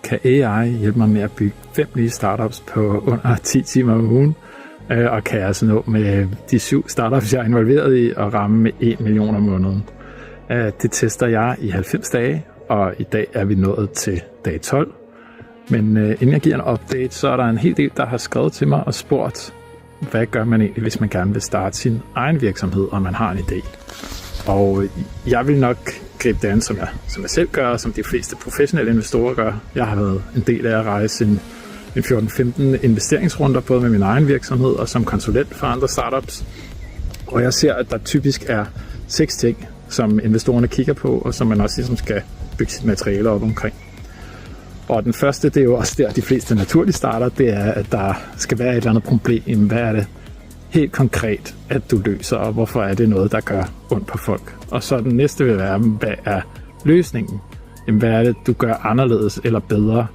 kan AI hjælpe mig med at bygge 5 nye startups på under 10 timer om ugen, og kan altså nå med de 7 startups, jeg er involveret i, og ramme med 1 million om måneden. Det tester jeg i 90 dage, og i dag er vi nået til dag 12. Men inden jeg giver en update, så er der en hel del, der har skrevet til mig og spurgt, hvad gør man egentlig, hvis man gerne vil starte sin egen virksomhed, og man har en idé. Og jeg vil nok gribe det an, som jeg selv gør, og som de fleste professionelle investorer gør. Jeg har været en del af at rejse en 14-15 investeringsrunder, både med min egen virksomhed og som konsulent for andre startups. Og jeg ser, at der typisk er 6 ting, som investorerne kigger på, og som man også ligesom skal bygge sit materiale op omkring. Og den første, det er jo også der, de fleste naturligt starter, det er, at der skal være et eller andet problem. Hvad er det helt konkret, at du løser, og hvorfor er det noget, der gør ondt på folk? Og så den næste vil være, hvad er løsningen? Hvad er det, du gør anderledes eller bedre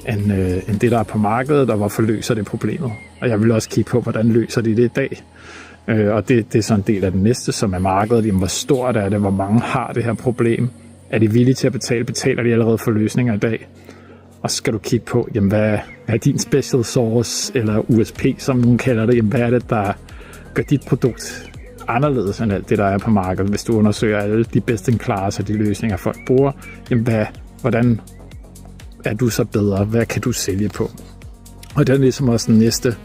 end det, der er på markedet, og hvorfor løser det problemet? Og jeg vil også kigge på, hvordan løser de det i dag? Og det er så en del af den næste, som er markedet. Hvor stort er det? Hvor mange har det her problem? Er de villige til at betale? Betaler de allerede for løsninger i dag? Og så skal du kigge på, jamen, hvad er din special source, eller USP, som nogen kalder det. Jamen, hvad er det, der gør dit produkt anderledes end alt det, der er på markedet? Hvis du undersøger alle de best in class og de løsninger, folk bruger, jamen, hvordan er du så bedre? Hvad kan du sælge på? Og det er ligesom også den næste,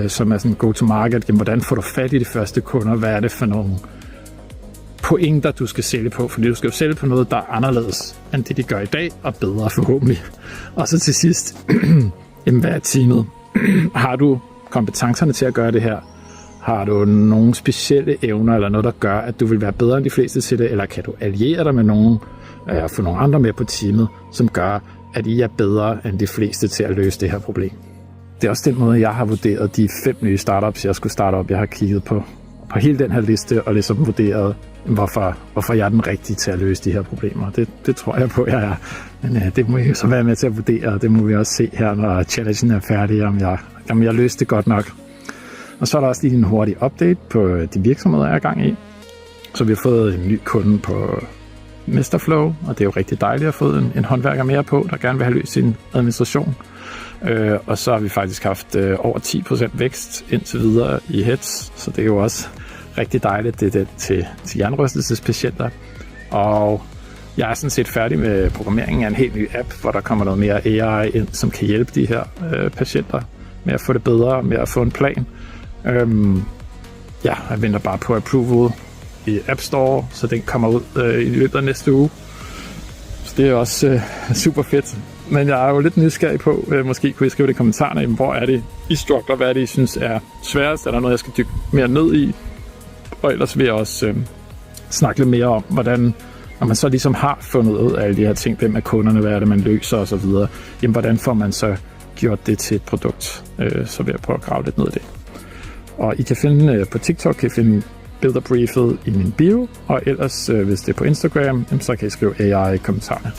som er sådan go-to-market. Jamen, hvordan får du fat i de første kunder? Hvad er det for nogle pointer, du skal sælge på? Fordi du skal jo sælge på noget, der er anderledes end det, de gør i dag, og bedre forhåbentlig. Og så til sidst, jamen, hvad er teamet? Har du kompetencerne til at gøre det her? Har du nogle specielle evner, eller noget, der gør, at du vil være bedre end de fleste til det? Eller kan du alliere dig med nogen, og få nogle andre med på teamet, som gør, at I er bedre end de fleste til at løse det her problem? Det er også den måde, jeg har vurderet de 5 nye startups, jeg skulle starte op. Jeg har kigget på hele den her liste, og ligesom vurderet, hvorfor jeg er den rigtige til at løse de her problemer. Det tror jeg på, jeg er. Men det må I jo så være med til at vurdere, og det må vi også se her, når challengen er færdig, om jeg løste det godt nok. Og så er der også lige en hurtig update på de virksomheder, jeg er i gang i. Så vi har fået en ny kunde på Mesterflow, og det er jo rigtig dejligt at få en håndværker mere på, der gerne vil have løst sin administration. Og så har vi faktisk haft over 10% vækst indtil videre i Heads, så det er jo også rigtig dejligt. Det er det til hjernerystelsespatienter. Og jeg er sådan set færdig med programmeringen af en helt ny app, hvor der kommer noget mere AI ind, som kan hjælpe de her patienter med at få det bedre, med at få en plan. Jeg venter bare på approval i App Store, så den kommer ud i løbet af næste uge. Så det er også super fedt. Men jeg er jo lidt nysgerrig på, måske kunne I skrive det i kommentarerne, hvor er det I struggler, hvad er det I synes er sværest, er der noget jeg skal dykke mere ned i? Og ellers vil jeg også snakke lidt mere om, hvordan, når man så ligesom har fundet ud af alle de her ting, hvem er kunderne, hvad er det man løser osv., jamen hvordan får man så gjort det til et produkt? Så vil jeg prøve at grave lidt ned i det. Og I kan finde på TikTok, kan I finde Builder Briefet i min bio, og ellers hvis det er på Instagram, så kan I skrive AI i kommentarerne.